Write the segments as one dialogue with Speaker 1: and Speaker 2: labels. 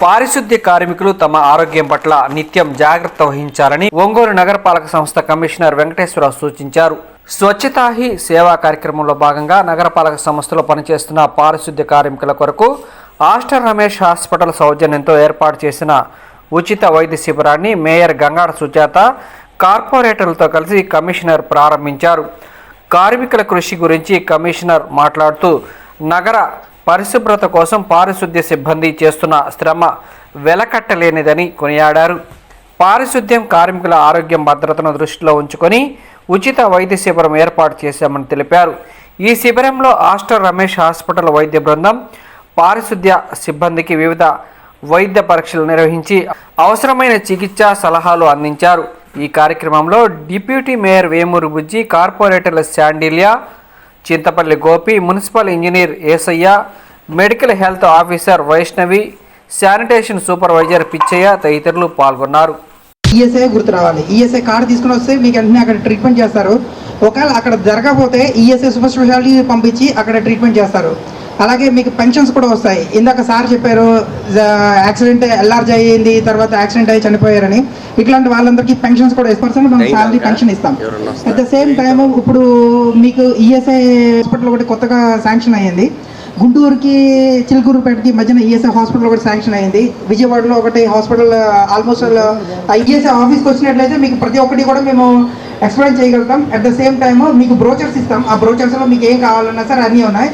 Speaker 1: పారిశుద్ధ్య కార్మికులు తమ ఆరోగ్యం పట్ల నిత్యం జాగ్రత్త వహించాలని ఒంగోలు నగరపాలక సంస్థ కమిషనర్ వెంకటేశ్వరరావు సూచించారు. స్వచ్ఛతా హీ సేవా కార్యక్రమంలో భాగంగా నగరపాలక సంస్థలో పనిచేస్తున్న పారిశుద్ధ్య కార్మికుల కొరకు ఆస్టర్ రమేష్ హాస్పిటల్ సౌజన్యంతో ఏర్పాటు చేసిన ఉచిత వైద్య శిబిరాన్ని మేయర్ గంగాడ సుజాత కార్పొరేటర్లతో కలిసి కమిషనర్ ప్రారంభించారు. కార్మికుల కృషి గురించి కమిషనర్ మాట్లాడుతూ నగర పరిశుభ్రత కోసం పారిశుద్ధ్య సిబ్బంది చేస్తున్న శ్రమ వెలకట్టలేనిదని కొనియాడారు. పారిశుద్ధ్యం కార్మికుల ఆరోగ్యం భద్రతను దృష్టిలో ఉంచుకొని ఉచిత వైద్య శిబిరం ఏర్పాటు చేశామని తెలిపారు. ఈ శిబిరంలో ఆస్టర్ రమేష్ హాస్పిటల్ వైద్య బృందం పారిశుద్ధ్య సిబ్బందికి వివిధ వైద్య పరీక్షలు నిర్వహించి అవసరమైన చికిత్సా సలహాలు అందించారు. ఈ కార్యక్రమంలో డిప్యూటీ మేయర్ వేమూరు బుజ్జి, కార్పొరేటర్ల Sandilya, Chintapalli Gopi, municipal engineer Esayya, medical health officer Vaishnavi, sanitation supervisor Pichaiah తదితరులు పాల్గొన్నారు.
Speaker 2: ఈఎస్ఐ గుర్తు రావాలి. ఈఎస్ఐ కార్డు తీసుకుని వస్తే మీకు వెంటనే అక్కడ ట్రీట్మెంట్ చేస్తారు. ఒకవేళ అక్కడ జరగకపోతే ఈఎస్ఐ సూపర్ స్పెషాలిటీ పంపించి అక్కడ ట్రీట్మెంట్ చేస్తారు. అలాగే మీకు పెన్షన్స్ కూడా వస్తాయి. ఇందాక సార్ చెప్పారు యాక్సిడెంట్ ఎల్ఆర్జీ అయ్యింది, తర్వాత యాక్సిడెంట్ అయ్యి చనిపోయారని. ఇట్లాంటి వాళ్ళందరికీ పెన్షన్స్ కూడా 8% మనం శాలరీ పెన్షన్ ఇస్తాం. అట్ ద సేమ్ టైమ్ ఇప్పుడు మీకు ఈఎస్ఐ హాస్పిటల్ ఒకటి కొత్తగా శాంక్షన్ అయ్యింది. గుంటూరుకి చిలుకూరుపేటకి మధ్యన ఈఎస్ఐ హాస్పిటల్ ఒకటి శాంక్షన్ అయ్యింది. విజయవాడలో ఒకటి హాస్పిటల్ ఆల్మోస్ట్ ఈఎస్ఐ ఆఫీస్కి వచ్చినట్లయితే మీకు ప్రతి ఒక్కటి కూడా మేము ఎక్స్ప్లెయిన్ చేయగలుగుతాం. అట్ ద సేమ్ టైమ్ మీకు బ్రోచర్స్ ఇస్తాం. ఆ బ్రోచర్స్లో మీకు ఏం కావాలన్నా సరే అన్నీ ఉన్నాయి.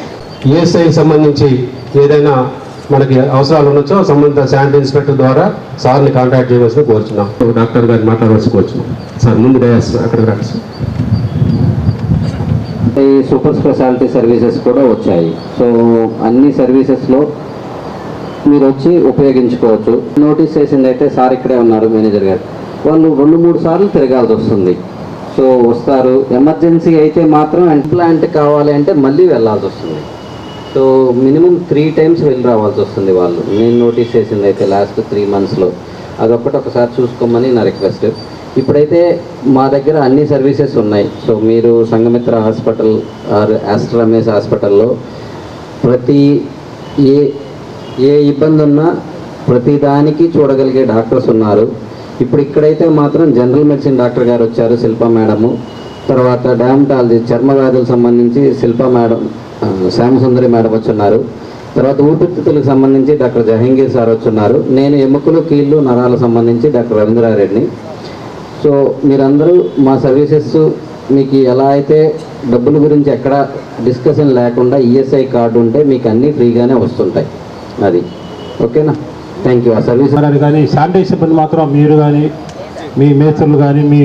Speaker 3: ఈఎస్ఐకి సంబంధించి ఏదైనా మనకి అవసరాలు ఉండొచ్చో సంబంధిత శానిటరీ ఇన్స్పెక్టర్ ద్వారా సార్ని కాంటాక్ట్ చేయవలసి కోరుచున్నాం. డాక్టర్ గారిని మాట్లాడవలసి కోరుచున్నాం. సార్ ముందు అక్కడ రండి సార్.
Speaker 4: ఈ సూపర్ స్పెషాలిటీ సర్వీసెస్ కూడా వచ్చాయి. సో అన్ని సర్వీసెస్లో మీరు వచ్చి ఉపయోగించుకోవచ్చు. నోటీస్ చేసింది అయితే సార్ ఇక్కడే ఉన్నారు, మేనేజర్ గారు. వాళ్ళు 2-3 సార్లు తిరగాల్సి వస్తుంది. సో వస్తారు, ఎమర్జెన్సీ అయితే మాత్రం ఇంప్లాంట్ కావాలి అంటే మళ్ళీ వెళ్ళాల్సి వస్తుంది. సో మినిమం 3 times వెళ్ళి రావాల్సి వస్తుంది వాళ్ళు. నేను నోటీస్ చేసింది అయితే లాస్ట్ 3 monthsలో అదొక్కటి ఒకసారి చూసుకోమని నా రిక్వెస్ట్. ఇప్పుడైతే మా దగ్గర అన్ని సర్వీసెస్ ఉన్నాయి. సో మీరు సంఘమిత్ర హాస్పిటల్ ఆర్ ఆస్టర్ రమేష్ హాస్పిటల్లో ప్రతి ఏ ఇబ్బంది ఉన్నా ప్రతి దానికి చూడగలిగే డాక్టర్స్ ఉన్నారు. ఇప్పుడు ఇక్కడైతే మాత్రం జనరల్ మెడిసిన్ డాక్టర్ గారు వచ్చారు, శిల్పా మేడము. తర్వాత డయామటాలజీ చర్మ వ్యాధులకు సంబంధించి శిల్పా మేడం, శ్యామసుందరి మేడం వచ్చున్నారు. తర్వాత ఊపిరితిత్తులకు సంబంధించి డాక్టర్ జహంగీర్ సార్ వచ్చున్నారు. నేను ఎముకలు, కీళ్ళు, నరాలకు సంబంధించి డాక్టర్ రవీంద్రారెడ్డిని. సో మీరందరూ మా సర్వీసెస్ మీకు ఎలా అయితే డబ్బుల గురించి ఎక్కడ డిస్కషన్ లేకుండా ఈఎస్ఐ కార్డు ఉంటే మీకు అన్నీ ఫ్రీగానే వస్తుంటాయి. అది ఓకేనా? Thank you. ఆ సర్వీస్
Speaker 5: కానీ శానిటైజ్ సిబ్బంది మాత్రం మీరు కానీ మీ మేస్త్రులు కానీ మీ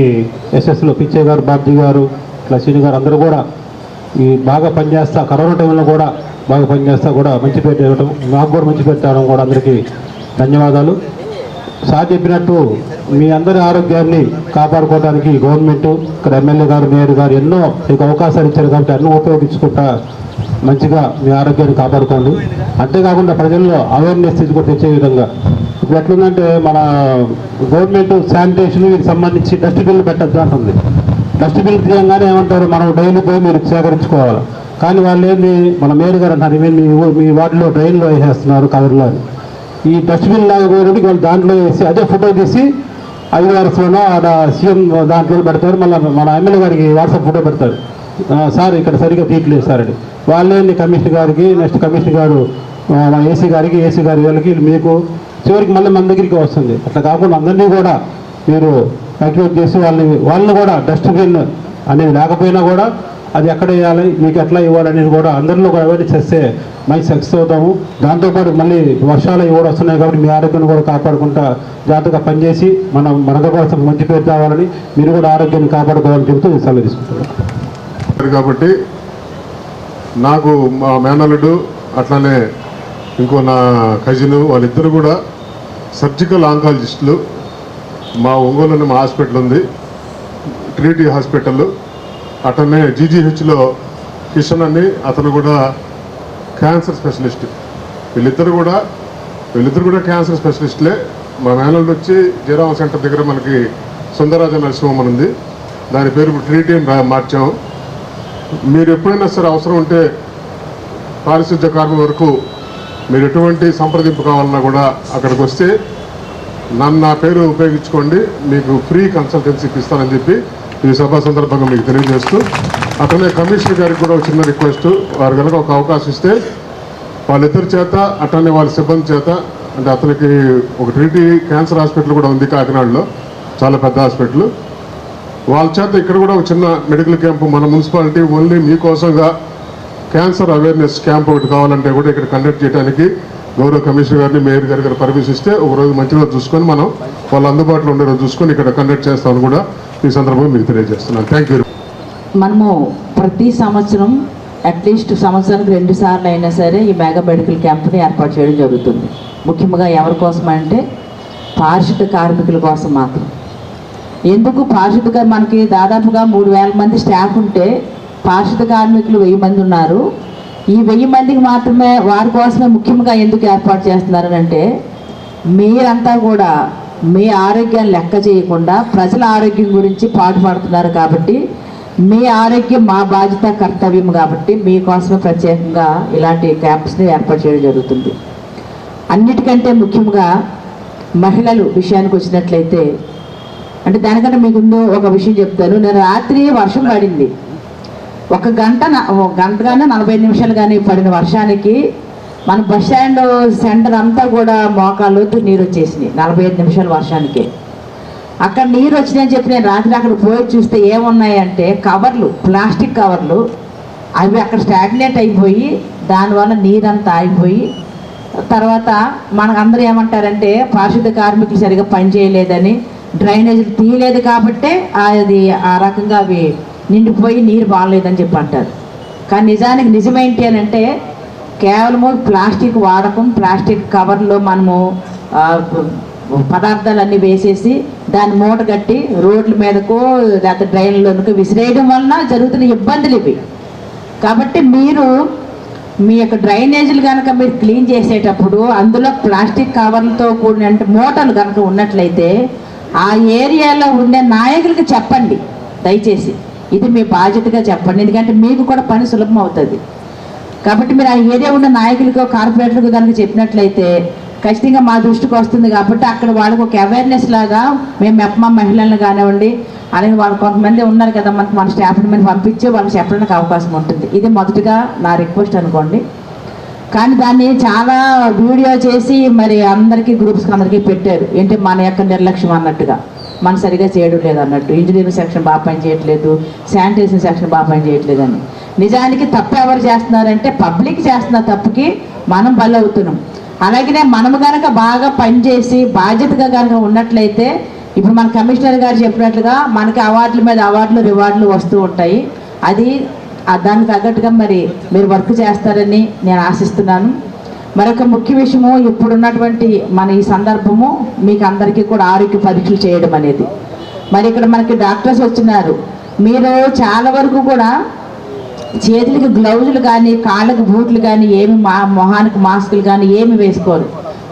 Speaker 5: ఎస్ఎస్లో పిచ్చయ్య గారు, బాబ్జీ గారు, ఇట్లా శ్రీను గారు అందరూ కూడా ఈ బాగా పనిచేస్తా, కరోనా టైంలో కూడా బాగా పనిచేస్తా కూడా మంచి పేరు ఇవ్వటం, మాకు కూడా మంచి పేరు తేవడం కూడా అందరికీ ధన్యవాదాలు. సార్ చెప్పినట్టు మీ అందరి ఆరోగ్యాన్ని కాపాడుకోవడానికి గవర్నమెంట్, ఇక్కడ ఎమ్మెల్యే గారు, మేయర్ గారు ఎన్నో మీకు అవకాశాలు ఇచ్చారు కాబట్టి అన్నీ ఉపయోగించుకుంటా మంచిగా మీ ఆరోగ్యాన్ని కాపాడుకోండి. అంతేకాకుండా ప్రజల్లో అవేర్నెస్ తీసుకొని తెచ్చే విధంగా ఇప్పుడు ఎట్లుందంటే మన గవర్నమెంట్ శానిటేషన్ వీటికి సంబంధించి డస్ట్బిన్లు పెట్టద్దు అంటుంది. డస్ట్బిన్లు తీయంగానే ఏమంటారు, మనం డైలీ పోయి మీరు సేకరించుకోవాలి. కానీ వాళ్ళు ఏంటి, మన మేయర్ గారు అంటారు మీ వార్డులో డ్రైన్లో వేసేస్తున్నారు కవర్లో. ఈ డస్ట్బిన్ లాగా పోయినప్పుడు వాళ్ళు దాంట్లో వేసి అదే ఫోటో తీసి ఐఆర్ఎస్లోనో ఆడ సీఎం దాంట్లో పెడతారు. మళ్ళీ మన ఎమ్మెల్యే గారికి వాట్సాప్ ఫోటో పెడతారు, సార్ ఇక్కడ సరిగ్గా తీయట్లేదు సార్ అని. వాళ్ళేంటి కమిషనర్ గారికి, నెక్స్ట్ కమిషనర్ గారు ఏసీ గారికి, ఏసీ గారి వాళ్ళకి, మీకు చివరికి మళ్ళీ మన దగ్గరికి వస్తుంది. అట్లా కాకుండా అందరినీ కూడా మీరు యాక్టివేట్ చేసి వాళ్ళని కూడా డస్ట్బిన్ అనేది లేకపోయినా కూడా అది ఎక్కడ వేయాలి, మీకు ఎట్లా ఇవ్వాలనేది కూడా అందరిలో కూడా అవేర్నెస్ చేస్తే మంచి సక్సెస్ అవుతాము. దాంతోపాటు మళ్ళీ వర్షాలు కూడా వస్తున్నాయి కాబట్టి మీ ఆరోగ్యాన్ని కూడా కాపాడుకుంటా జాగ్రత్తగా పనిచేసి మనకు కోసం మంచి పేరు కావాలని, మీరు కూడా ఆరోగ్యాన్ని కాపాడుకోవాలని చెబుతూ సలహా తీసుకుంటున్నాను.
Speaker 6: కాబట్టి నాకు మా మేనల్లుడు అట్లానే ఇంకో నా కజిన్ వాళ్ళిద్దరు కూడా సర్జికల్ ఆంకాలజిస్టులు. మా ఒంగోలులో మా హాస్పిటల్ ఉంది, ట్రినిటీ హాస్పిటల్. అట్లనే జీజీహెచ్లో కిషన్ అని అతను కూడా క్యాన్సర్ స్పెషలిస్ట్. వీళ్ళిద్దరు కూడా క్యాన్సర్ స్పెషలిస్టులే. మా మేనల్లుడు వచ్చి జీరామ సెంటర్ దగ్గర మనకి సుందరరాజ నరసింహం ఉంది, దాని పేరు ట్రినిటీ అని మార్చాము. మీరు ఎప్పుడైనా సరే అవసరం ఉంటే పారిశుద్ధ్య కార్మికుల వరకు మీరు ఎటువంటి సంప్రదింపు కావాలన్నా కూడా అక్కడికి వస్తే నా పేరు ఉపయోగించుకోండి, మీకు ఫ్రీ కన్సల్టెన్సీ ఇస్తానని చెప్పి ఈ సభా సందర్భంగా మీకు తెలియజేస్తూ, అట్లనే కమిషనర్ గారికి కూడా ఒక చిన్న రిక్వెస్ట్, వారు కనుక ఒక అవకాశం ఇస్తే వాళ్ళిద్దరి చేత అట్లనే వాళ్ళ సిబ్బంది చేత, అంటే అతనికి ఒక ట్రీటీ క్యాన్సర్ హాస్పిటల్ కూడా ఉంది కాకినాడలో, చాలా పెద్ద హాస్పిటల్, వాళ్ళ చేత ఇక్కడ కూడా ఒక చిన్న మెడికల్ క్యాంపు మన మున్సిపాలిటీ ఓన్లీ మీకోసంగా క్యాన్సర్ అవేర్నెస్ క్యాంప్ ఒకటి కావాలంటే కూడా ఇక్కడ కండక్ట్ చేయడానికి గౌరవ కమిషనర్ గారిని మేయర్ గారి గారు పర్మిషన్ ఇస్తే ఒక రోజు మంచి రోజు చూసుకొని మనం వాళ్ళ అందుబాటులో ఉండే రోజు చూసుకొని ఇక్కడ కండక్ట్ చేస్తామని కూడా ఈ సందర్భంగా మీకు తెలియజేస్తున్నాను. Thank you.
Speaker 7: మనము ప్రతి సంవత్సరం అట్లీస్ట్ సంవత్సరానికి 2 సార్లు అయినా సరే ఈ మెగా మెడికల్ క్యాంప్ని ఏర్పాటు చేయడం జరుగుతుంది. ముఖ్యంగా ఎవరి కోసం అంటే పారిశుద్ధ కార్మికుల కోసం మాత్రం. ఎందుకు పారిశుద్ధ, మనకి దాదాపుగా 3000 మంది స్టాఫ్ ఉంటే పారిశుద్ధ కార్మికులు 1000 మంది ఉన్నారు. ఈ 1000 మందికి మాత్రమే, వారి కోసమే ముఖ్యంగా ఎందుకు ఏర్పాటు చేస్తున్నారని అంటే, మీరంతా కూడా మీ ఆరోగ్యాన్ని లెక్క చేయకుండా ప్రజల ఆరోగ్యం గురించి పాటుపడుతున్నారు కాబట్టి, మీ ఆరోగ్యం మా బాధ్యత కర్తవ్యం కాబట్టి మీకోసమే ప్రత్యేకంగా ఇలాంటి క్యాంప్స్ని ఏర్పాటు చేయడం జరుగుతుంది. అన్నిటికంటే ముఖ్యంగా మహిళలు విషయానికి వచ్చినట్లయితే, అంటే దానికంటే మీకు ఒక విషయం చెప్తాను. నేను రాత్రి వర్షం పడింది, 1 గంట కానీ 45 నిమిషాలు కానీ పడిన వర్షానికి మన బస్ స్టాండ్ సెంటర్ అంతా కూడా మోకాళ్ళతో నీరు వచ్చేసింది. 45 నిమిషాల వర్షానికి అక్కడ నీరు వచ్చినాయని చెప్పి నేను రాత్రి అక్కడ పోయి చూస్తే ఏమున్నాయంటే కవర్లు, ప్లాస్టిక్ కవర్లు, అవి అక్కడ స్టాగ్నేట్ అయిపోయి దానివల్ల నీరంతా ఆగిపోయి, తర్వాత మనకు అందరూ ఏమంటారంటే పారిశుద్ధ కార్మికులు సరిగా పనిచేయలేదని, డ్రైనేజీలు తీయలేదు కాబట్టే అది ఆ రకంగా అవి నిండిపోయి నీరు బాగలేదని చెప్పి అంటారు. కానీ నిజానికి నిజమేంటి అని అంటే, కేవలము ప్లాస్టిక్ వాడకం, ప్లాస్టిక్ కవర్లో మనము పదార్థాలన్నీ వేసేసి దాన్ని మూట కట్టి రోడ్ల మీదకో లేకపోతే డ్రైన్లోనికి విసిరేయడం వలన జరుగుతున్న ఇబ్బందులు ఇవి. కాబట్టి మీరు మీ యొక్క డ్రైనేజీలు కనుక మీరు క్లీన్ చేసేటప్పుడు అందులో ప్లాస్టిక్ కవర్లతో కూడిన మూటలు కనుక ఉన్నట్లయితే ఆ ఏరియాలో ఉండే నాయకులకి చెప్పండి దయచేసి. ఇది మీ బాధ్యతగా చెప్పండి, ఎందుకంటే మీకు కూడా పని సులభం అవుతుంది. కాబట్టి మీరు ఆ ఏరియా ఉన్న నాయకులకు, కార్పొరేటర్లకు కనుక చెప్పినట్లయితే ఖచ్చితంగా మా దృష్టికి వస్తుంది. కాబట్టి అక్కడ వాళ్ళకి ఒక అవేర్నెస్ లాగా మేము మెప్మా మహిళలను కానివ్వండి, అలాగే వాళ్ళు కొంతమంది ఉన్నారు కదా మన స్టాఫ్ని మేము పంపించి వాళ్ళకి చెప్పడానికి అవకాశం ఉంటుంది. ఇది మొదటిగా నా రిక్వెస్ట్ అనుకోండి. కానీ దాన్ని చాలా వీడియో చేసి మరి అందరికీ గ్రూప్స్కి అందరికీ పెట్టారు. ఏంటి మన యొక్క నిర్లక్ష్యం అన్నట్టుగా, మన సరిగా చేయడం లేదు అన్నట్టు, ఇంజనీరింగ్ సెక్షన్ బాగా పని చేయట్లేదు, శానిటేషన్ సెక్షన్ బాగా పని చేయట్లేదు అని. నిజానికి తప్పు ఎవరు చేస్తున్నారంటే పబ్లిక్ చేస్తున్న తప్పుకి మనం బలవుతున్నాం. అలాగనే మనము కనుక బాగా పనిచేసి బాధ్యతగా కనుక ఉన్నట్లయితే, ఇప్పుడు మన కమిషనర్ గారు చెప్పినట్లుగా మనకి అవార్డుల మీద అవార్డులు, రివార్డులు వస్తూ ఉంటాయి. అది దానికి తగ్గట్టుగా మరి మీరు వర్క్ చేస్తారని నేను ఆశిస్తున్నాను. మరొక ముఖ్య విషయము, ఇప్పుడున్నటువంటి మన ఈ సందర్భము మీకు అందరికీ కూడా ఆరోగ్య పరీక్షలు చేయడం అనేది. మరి ఇక్కడ మనకి డాక్టర్స్ వచ్చినారు, మీరు చాలా వరకు కూడా చేతులకి గ్లౌజులు కానీ కాళ్ళకి బూట్లు కానీ ఏమి, మొహానికి మాస్కులు కానీ ఏమి వేసుకోరు.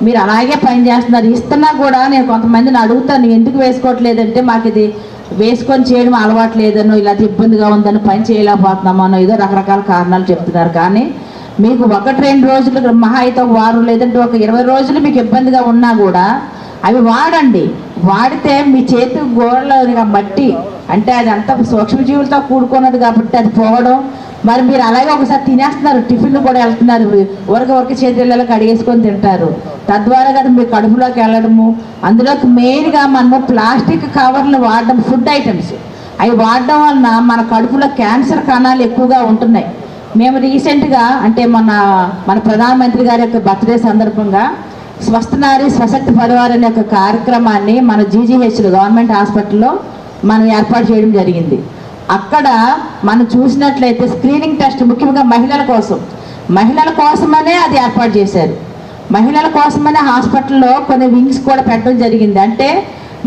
Speaker 7: మీరు అలాగే పని చేస్తున్నారు. ఇస్తున్నా కూడా నేను కొంతమందిని అడుగుతాను, ఎందుకు వేసుకోవట్లేదంటే మాకు ఇది వేసుకొని చేయడం అలవాటు లేదనో, ఇలా ఇబ్బందిగా ఉందని పని చేయలేకపోతున్నామనో ఏదో రకరకాల కారణాలు చెప్తున్నారు. కానీ మీకు 1-2 రోజులు మహా అయితే 1 వారం లేదంటే ఒక 20 రోజులు మీకు ఇబ్బందిగా ఉన్నా కూడా అవి వాడండి. వాడితే మీ చేతి గోడలో మట్టి అంటే అది అంతా సూక్ష్మజీవులతో కూడుకున్నది కాబట్టి అది పోవడం. మరి మీరు అలాగే ఒకసారి తినేస్తున్నారు, టిఫిన్లు కూడా వెళ్తున్నారు, ఉరక చేతులలో కడిగేసుకొని తింటారు, తద్వారా కదా మీ కడుపులోకి వెళ్ళడము. అందులోకి మెయిన్గా మనము ప్లాస్టిక్ కవర్లు వాడడం, ఫుడ్ ఐటమ్స్ అవి వాడడం వలన మన కడుపులో క్యాన్సర్ కణాలు ఎక్కువగా ఉంటున్నాయి. మేము రీసెంట్గా అంటే మన ప్రధానమంత్రి గారి యొక్క బర్త్డే సందర్భంగా స్వస్థ నారీ స్వశక్తి పరివార్ అనే ఒక కార్యక్రమాన్ని మన జీజీహెచ్లో గవర్నమెంట్ హాస్పిటల్లో మనం ఏర్పాటు చేయడం జరిగింది. అక్కడ మనం చూసినట్లయితే స్క్రీనింగ్ టెస్ట్ ముఖ్యంగా మహిళల కోసమనే అది ఏర్పాటు చేశారు. మహిళల కోసమనే హాస్పిటల్లో కొన్ని వింగ్స్ కూడా పెట్టడం జరిగింది. అంటే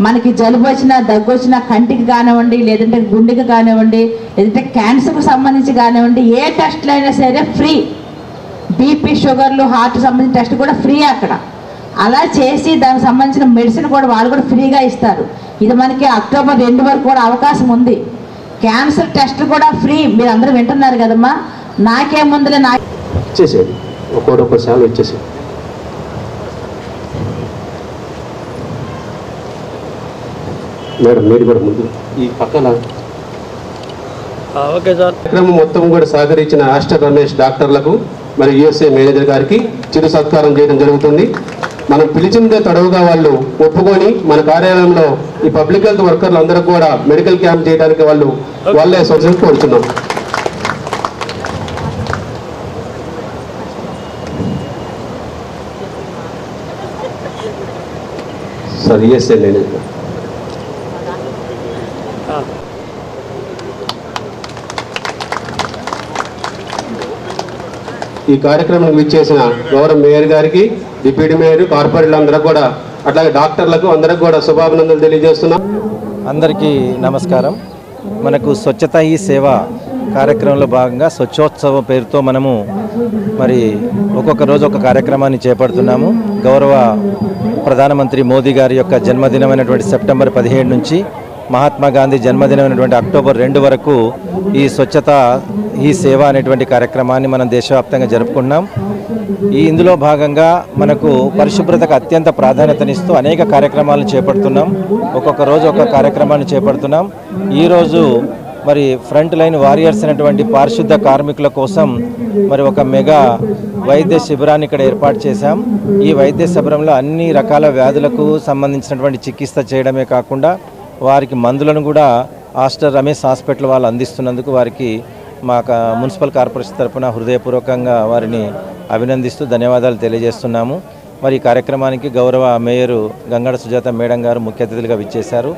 Speaker 7: మనకి జలుబు వచ్చినా, దగ్గు వచ్చినా, కంటికి కానివ్వండి, లేదంటే గుండెకి కానివ్వండి, లేదంటే క్యాన్సర్కి సంబంధించి కానివ్వండి, ఏ టెస్ట్లు అయినా సరే ఫ్రీ. బీపీ, షుగర్లు, హార్ట్ సంబంధించిన టెస్ట్ కూడా ఫ్రీ అక్కడ. అలా చేసి దానికి సంబంధించిన మెడిసిన్ కూడా వాళ్ళు కూడా ఫ్రీగా ఇస్తారు. ఇది మనకి అక్టోబర్ 2 వరకు కూడా అవకాశం ఉంది. క్యాన్సర్ టెస్ట్ కూడా ఫ్రీ. మీరు అందరూ వింటున్నారు కదమ్మా. నాకేముందులే,
Speaker 3: ఇచ్చేసేది ఒక్కొక్కసారి ఇచ్చేసేది. మేడం మీరు కూడా ముందు ఈ పక్కన
Speaker 1: ఓకే సార్.
Speaker 3: కార్యక్రమం మొత్తం కూడా సహకరించిన ఆస్టర్ రమేష్ డాక్టర్లకు మరి యుఎస్ఏ మేనేజర్ గారికి చిరు సత్కారం చేయడం జరుగుతుంది. మనం పిలిచిందే తడవుగా వాళ్ళు ఒప్పుకొని మన కార్యాలయంలో ఈ పబ్లిక్ హెల్త్ వర్కర్లు అందరూ కూడా మెడికల్ క్యాంప్ చేయడానికి వాళ్ళే సొసైటీ కోరుతున్నాం. సార్ యుఎస్ఏ మేనేజర్ ఈ కార్యక్రమానికి విచ్చేసిన గౌరవ మేయర్ గారికి, డిప్యూటీ మేయర్, కార్పొరేట్లు అందరూ కూడా, అట్లాగే డాక్టర్లకు అందరికి కూడా శుభాభినందనలు తెలియజేస్తున్నాం.
Speaker 8: అందరికీ నమస్కారం. మనకు స్వచ్ఛత హీ సేవ కార్యక్రమంలో భాగంగా స్వచ్ఛోత్సవం పేరుతో మనము మరి ఒక్కొక్క రోజు ఒక కార్యక్రమాన్ని చేపడుతున్నాము. గౌరవ ప్రధానమంత్రి మోదీ గారి యొక్క జన్మదినమైనటువంటి సెప్టెంబర్ 17 నుంచి మహాత్మా గాంధీ జన్మదినమైనటువంటి అక్టోబర్ 2 వరకు ఈ స్వచ్ఛత ఈ సేవ అనేటువంటి కార్యక్రమాన్ని మనం దేశవ్యాప్తంగా జరుపుకున్నాం. ఇందులో భాగంగా మనకు పరిశుభ్రతకు అత్యంత ప్రాధాన్యతనిస్తూ అనేక కార్యక్రమాలను చేపడుతున్నాం. ఒక్కొక్క రోజు ఒక కార్యక్రమాన్ని చేపడుతున్నాం. ఈరోజు మరి ఫ్రంట్ లైన్ వారియర్స్ అనేటువంటి పారిశుద్ధ కార్మికుల కోసం మరి ఒక మెగా వైద్య శిబిరాన్ని ఇక్కడ ఏర్పాటు చేశాం. ఈ వైద్య శిబిరంలో అన్ని రకాల వ్యాధులకు సంబంధించినటువంటి చికిత్స చేయడమే కాకుండా వారికి మందులను కూడా ఆస్టర్ రమేష్ హాస్పిటల్ వాళ్ళు అందిస్తున్నందుకు వారికి మా మున్సిపల్ కార్పొరేషన్ తరఫున హృదయపూర్వకంగా వారిని అభినందిస్తూ ధన్యవాదాలు తెలియజేస్తున్నాము. మరి ఈ కార్యక్రమానికి గౌరవ మేయరు గంగడ సుజాత మేడం గారు ముఖ్య అతిథులుగా విచ్చేశారు.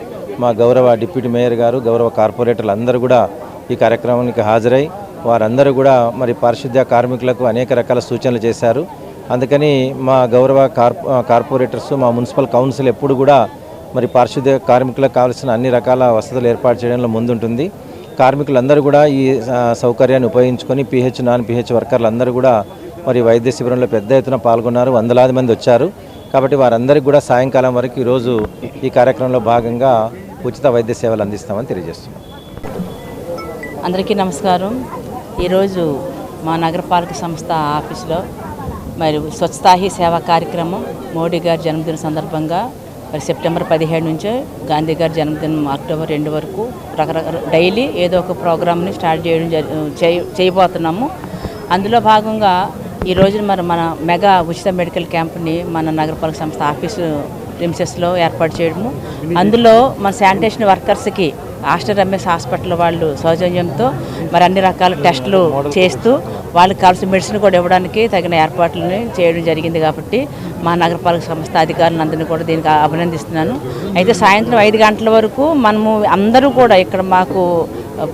Speaker 8: మా గౌరవ డిప్యూటీ మేయర్ గారు, గౌరవ కార్పొరేటర్లు అందరూ కూడా ఈ కార్యక్రమానికి హాజరై వారందరూ కూడా మరి పారిశుద్ధ్య కార్మికులకు అనేక రకాల సూచనలు చేశారు. అందుకని మా గౌరవ కార్పొరేటర్స్, మా మున్సిపల్ కౌన్సిల్ ఎప్పుడు కూడా మరి పారిశుద్ధ్య కార్మికులకు కావాల్సిన అన్ని రకాల వసతులు ఏర్పాటు చేయడంలో ముందుంటుంది. కార్మికులందరూ కూడా ఈ సౌకర్యాన్ని ఉపయోగించుకొని పిహెచ్, నాన్ పిహెచ్ వర్కర్లు అందరూ కూడా మరి వైద్య శిబిరంలో పెద్ద ఎత్తున పాల్గొన్నారు. వందలాది మంది వచ్చారు. కాబట్టి వారందరికీ కూడా సాయంకాలం వరకు ఈరోజు ఈ కార్యక్రమంలో భాగంగా ఉచిత వైద్య సేవలు అందిస్తామని తెలియజేస్తున్నాం.
Speaker 9: అందరికీ నమస్కారం. ఈరోజు మా నగరపాలక సంస్థ ఆఫీసులో మరి స్వచ్ఛతా హీ సేవా కార్యక్రమం మోడీ గారి జన్మదిన సందర్భంగా మరి సెప్టెంబర్ 17 నుంచి గాంధీ గారి జన్మదినం అక్టోబర్ 2 వరకు డైలీ ఏదో ఒక ప్రోగ్రామ్ని స్టార్ట్ చేయబోతున్నాము. అందులో భాగంగా ఈరోజు మరి మన మెగా ఉచిత మెడికల్ క్యాంప్ని మన నగరపాలక సంస్థ ఆఫీసు ప్రిమిసెస్లో ఏర్పాటు చేయడము. అందులో మన శానిటేషన్ వర్కర్స్కి ఆస్టర్ రమేష్ హాస్పిటల్ వాళ్ళు సౌజన్యంతో మరి అన్ని రకాల టెస్టులు చేస్తూ వాళ్ళకి కావాల్సిన మెడిసిన్ కూడా ఇవ్వడానికి తగిన ఏర్పాట్లని చేయడం జరిగింది. కాబట్టి మా నగరపాలక సంస్థ అధికారులందరినీ కూడా దీనికి అభినందిస్తున్నాను. అయితే సాయంత్రం 5 గంటల వరకు మనము అందరూ కూడా ఇక్కడ మాకు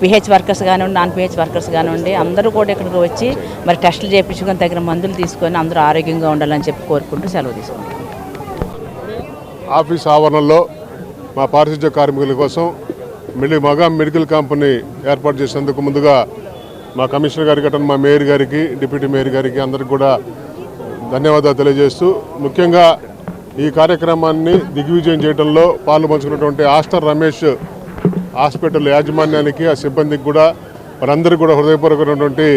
Speaker 9: పిహెచ్ వర్కర్స్ కానివ్వండి, నాన్ పిహెచ్ వర్కర్స్ కానివ్వండి అందరూ కూడా ఇక్కడికి వచ్చి మరి టెస్టులు చేయించుకొని తగిన మందులు తీసుకొని అందరూ ఆరోగ్యంగా ఉండాలని చెప్పి కోరుకుంటూ సెలవు తీసుకుంటాం.
Speaker 6: ఆఫీస్ ఆవరణలో మా పారిశుద్ధ్య కార్మికుల కోసం మగా మెడికల్ క్యాంప్ని ఏర్పాటు చేసినందుకు ముందుగా మా కమిషనర్ గారికి, అటు మా మేయర్ గారికి, డిప్యూటీ మేయర్ గారికి అందరికి కూడా ధన్యవాదాలు తెలియజేస్తూ, ముఖ్యంగా ఈ కార్యక్రమాన్ని దిగ్విజయం చేయడంలో పాలు పంచుకున్నటువంటి ఆస్టర్ రమేష్ హాస్పిటల్ యాజమాన్యానికి, ఆ సిబ్బందికి కూడా వారందరికీ కూడా హృదయపూర్వకమైనటువంటి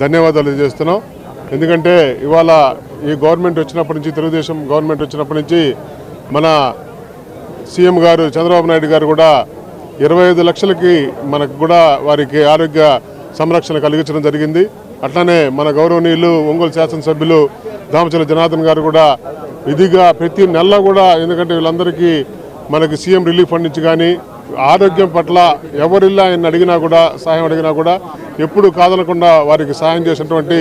Speaker 6: ధన్యవాదాలు తెలియజేస్తున్నాం. ఎందుకంటే ఇవాళ ఈ గవర్నమెంట్ వచ్చినప్పటి నుంచి, తెలుగుదేశం గవర్నమెంట్ వచ్చినప్పటి నుంచి మన సీఎం గారు చంద్రబాబు నాయుడు గారు కూడా 25 లక్షలకి మనకు కూడా వారికి ఆరోగ్య సంరక్షణ కలిగించడం జరిగింది. అట్లానే మన గౌరవనీయులు ఒంగోలు శాసనసభ్యులు దామచల జనార్దన్ గారు కూడా విధిగా ప్రతి నెల కూడా, ఎందుకంటే వీళ్ళందరికీ మనకి సీఎం రిలీఫ్ ఫండ్ నుంచి కానీ ఆరోగ్యం పట్ల ఎవరిల్లా ఆయన అడిగినా కూడా, సహాయం అడిగినా కూడా ఎప్పుడు కాదనకుండా వారికి సహాయం చేసినటువంటి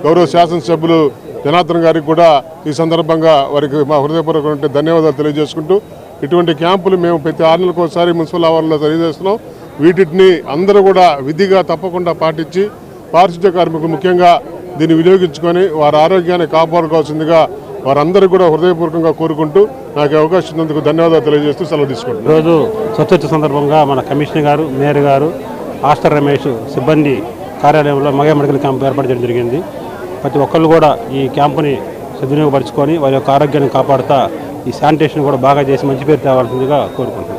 Speaker 6: గౌరవ శాసనసభ్యులు జనార్దన్ గారికి కూడా ఈ సందర్భంగా వారికి మా హృదయపూర్వకమైన ధన్యవాదాలు తెలియజేసుకుంటూ, ఇటువంటి క్యాంపులు మేము ప్రతి 6 నెలలకు ఒకసారి మున్సిపల్ ఆవరణలో తెలియజేస్తున్నాం. వీటిని అందరూ కూడా విధిగా తప్పకుండా పాటించి పారిశుద్ధ్య కార్మికులు ముఖ్యంగా దీన్ని వినియోగించుకొని వారి ఆరోగ్యాన్ని కాపాడుకోవాల్సిందిగా వారందరూ కూడా హృదయపూర్వకంగా కోరుకుంటూ నాకు అవకాశం ఇచ్చినందుకు ధన్యవాదాలు తెలియజేస్తూ సెలవు తీసుకుంటాం.
Speaker 5: ఈరోజు స్వచ్ఛత సందర్భంగా మన కమిషనర్ గారు, మేయర్ గారు, ఆస్టర్ రమేష్ సిబ్బంది కార్యాలయంలో మెగా మెడికల్ క్యాంప్ ఏర్పాటు చేయడం జరిగింది. ప్రతి ఒక్కళ్ళు కూడా ఈ క్యాంపుని సద్వినియోగపరుచుకొని వారి యొక్క ఆరోగ్యాన్ని కాపాడుతా ఈ శానిటేషన్ కూడా బాగా చేసి మంచి పేరు తేవాల్సిందిగా కోరుకుంటున్నాను.